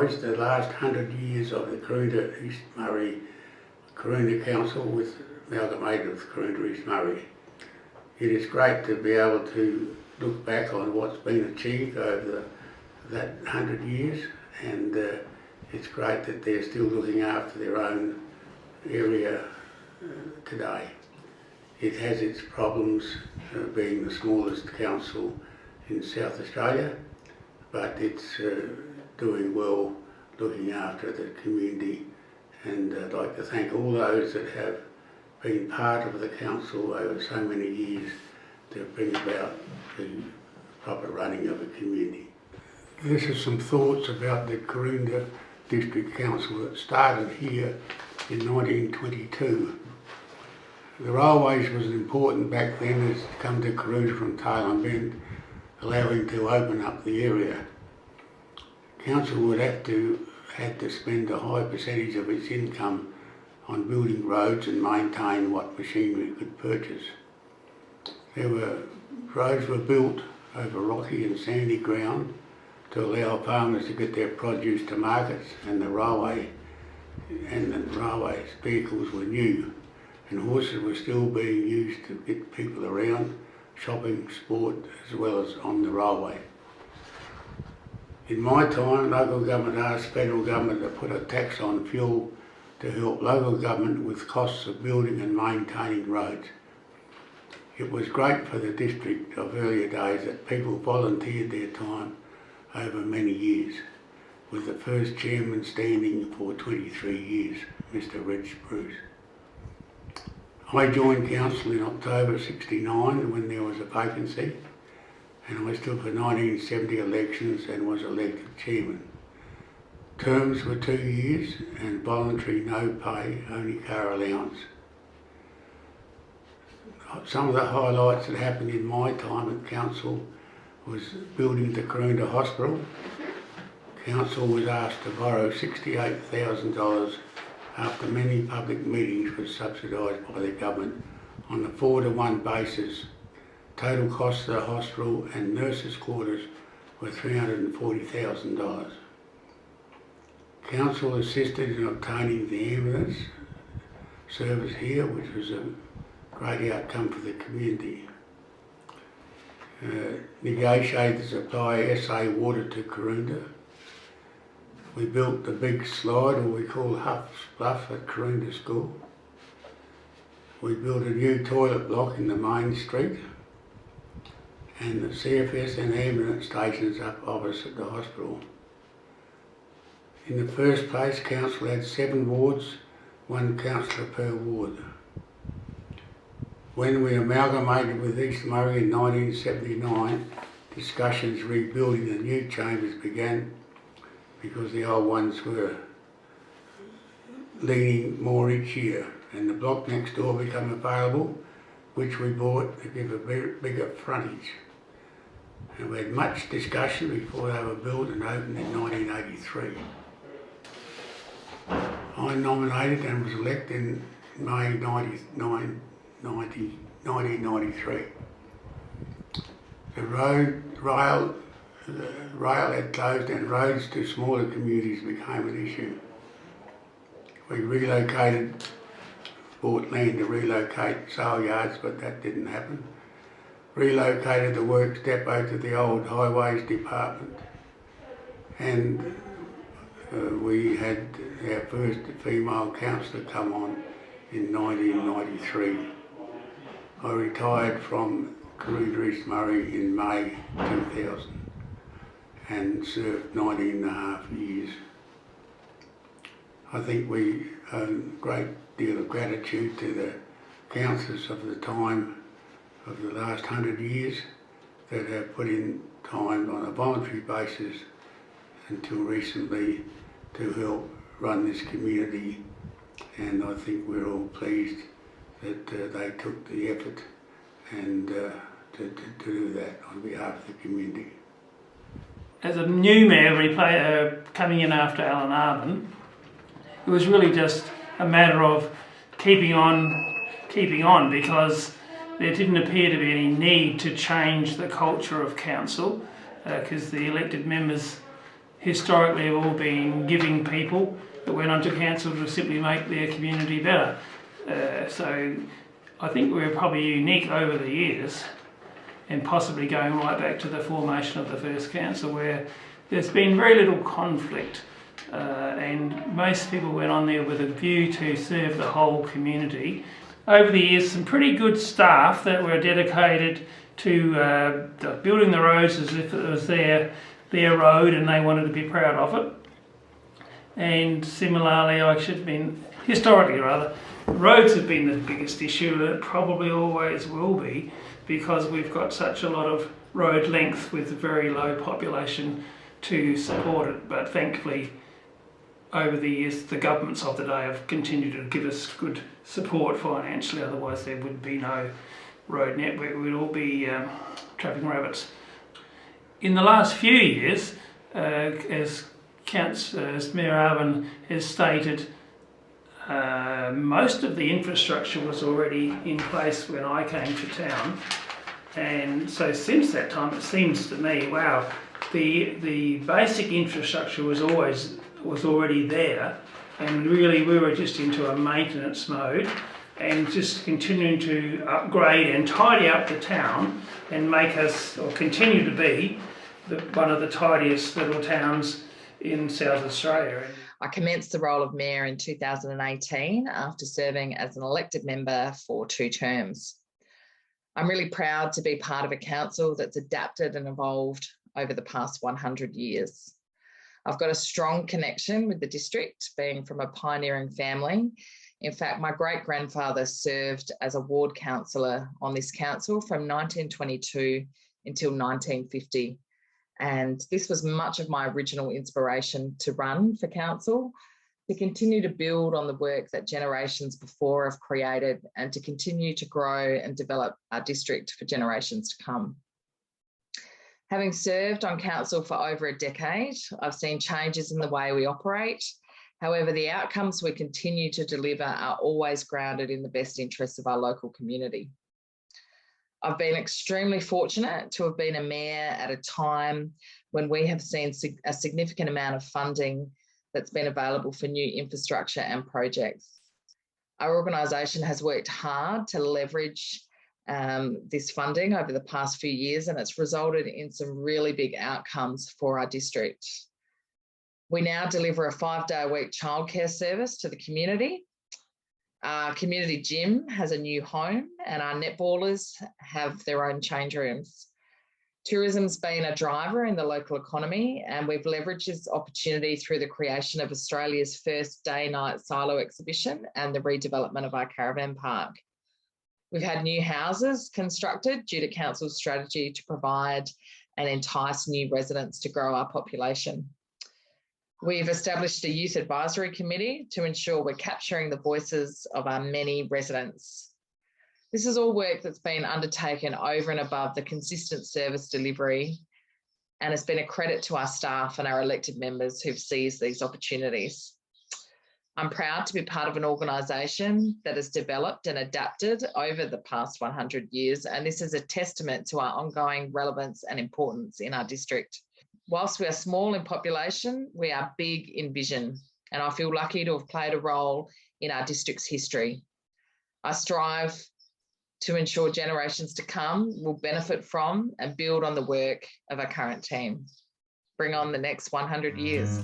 summarise the last 100 years of the Karoonda East Murray Karoonda Council with amalgamated with Karoonda East Murray. It is great to be able to look back on what's been achieved over that 100 years, and it's great that they're still looking after their own area today. It has its problems being the smallest council in South Australia, but it's doing well looking after the community, and I'd like to thank all those that have been part of the council over so many years to bring about the proper running of a community. This is some thoughts about the Karoonda District Council that started here in 1922. The railways was important back then as to come to Karoonda from Tailem Bend, allowing to open up the area. Council would had to spend a high percentage of its income on building roads and maintain what machinery it could purchase. Roads were built over rocky and sandy ground to allow farmers to get their produce to markets, and the railways vehicles were new, and horses were still being used to get people around, shopping, sport, as well as on the railway. In my time, local government asked federal government to put a tax on fuel to help local government with costs of building and maintaining roads. It was great for the district of earlier days that people volunteered their time over many years, with the first chairman standing for 23 years, Mr. Reg Bruce. I joined council in October '69 when there was a vacancy, and I stood for 1970 elections and was elected chairman. Terms were 2 years and voluntary, no pay, only car allowance. Some of the highlights that happened in my time at council was building the Karoonda Hospital. Council was asked to borrow $68,000 after many public meetings were subsidised by the government on a 4-to-1 basis. Total cost of the hospital and nurses' quarters were $340,000. Council assisted in obtaining the ambulance service here, which was a great outcome for the community. Negotiated to supply SA water to Karoonda. We built the big slide, or we call Huff's Bluff, at Karoonda School. We built a new toilet block in the main street, and the CFS and ambulance stations up opposite the hospital. In the first place, council had 7 wards, 1 councillor per ward. When we amalgamated with East Murray in 1979, discussions rebuilding the new chambers began because the old ones were leaning more each year, and the block next door became available, which we bought to give a bigger frontage. And we had much discussion before they were built and opened in 1983. I nominated and was elected in May 1993. The rail had closed and roads to smaller communities became an issue. We relocated, bought land to relocate sale yards, but that didn't happen. Relocated the works depot to the old highways department, and we had our first female councillor come on in 1993. I retired from Karoonda East Murray in May 2000 and served 19.5 years. I think we owe a great deal of gratitude to the councillors of the time of the last 100 years that have put in time on a voluntary basis until recently to help run this community, and I think we're all pleased that they took the effort and to do that on behalf of the community. As a new mayor coming in after Alan Arvin, it was really just a matter of keeping on, because there didn't appear to be any need to change the culture of council, because the elected members historically have all been giving people that went onto council to simply make their community better. So I think we're probably unique over the years, and possibly going right back to the formation of the first council, where there's been very little conflict, and most people went on there with a view to serve the whole community. Over the years, some pretty good staff that were dedicated to building the roads as if it was their road and they wanted to be proud of it. And similarly, historically rather, roads have been the biggest issue, and it probably always will be, because we've got such a lot of road length with very low population to support it. But thankfully, over the years, the governments of the day have continued to give us good support financially, otherwise there would be no road network, we'd all be trapping rabbits. In the last few years, as Mayor Arvin has stated, most of the infrastructure was already in place when I came to town, and so since that time it seems to me, wow, the basic infrastructure was already there, and really we were just into a maintenance mode and just continuing to upgrade and tidy up the town and make us, or continue to be, one of the tidiest little towns in South Australia. I commenced the role of Mayor in 2018 after serving as an elected member for 2 terms. I'm really proud to be part of a council that's adapted and evolved over the past 100 years. I've got a strong connection with the district, being from a pioneering family. In fact, my great-grandfather served as a ward councillor on this council from 1922 until 1950. And this was much of my original inspiration to run for council, to continue to build on the work that generations before have created, and to continue to grow and develop our district for generations to come. Having served on council for over a decade, I've seen changes in the way we operate. However, the outcomes we continue to deliver are always grounded in the best interests of our local community. I've been extremely fortunate to have been a mayor at a time when we have seen a significant amount of funding that's been available for new infrastructure and projects. Our organisation has worked hard to leverage this funding over the past few years, and it's resulted in some really big outcomes for our district. We now deliver a 5-day-a-week childcare service to the community. Our community gym has a new home, and our netballers have their own change rooms. Tourism's been a driver in the local economy, and we've leveraged this opportunity through the creation of Australia's first day-night silo exhibition and the redevelopment of our caravan park. We've had new houses constructed due to council's strategy to provide and entice new residents to grow our population. We've established a youth advisory committee to ensure we're capturing the voices of our many residents. This is all work that's been undertaken over and above the consistent service delivery, and has been a credit to our staff and our elected members who've seized these opportunities. I'm proud to be part of an organisation that has developed and adapted over the past 100 years, and this is a testament to our ongoing relevance and importance in our district. Whilst we are small in population, we are big in vision, and I feel lucky to have played a role in our district's history. I strive to ensure generations to come will benefit from and build on the work of our current team. Bring on the next 100 years.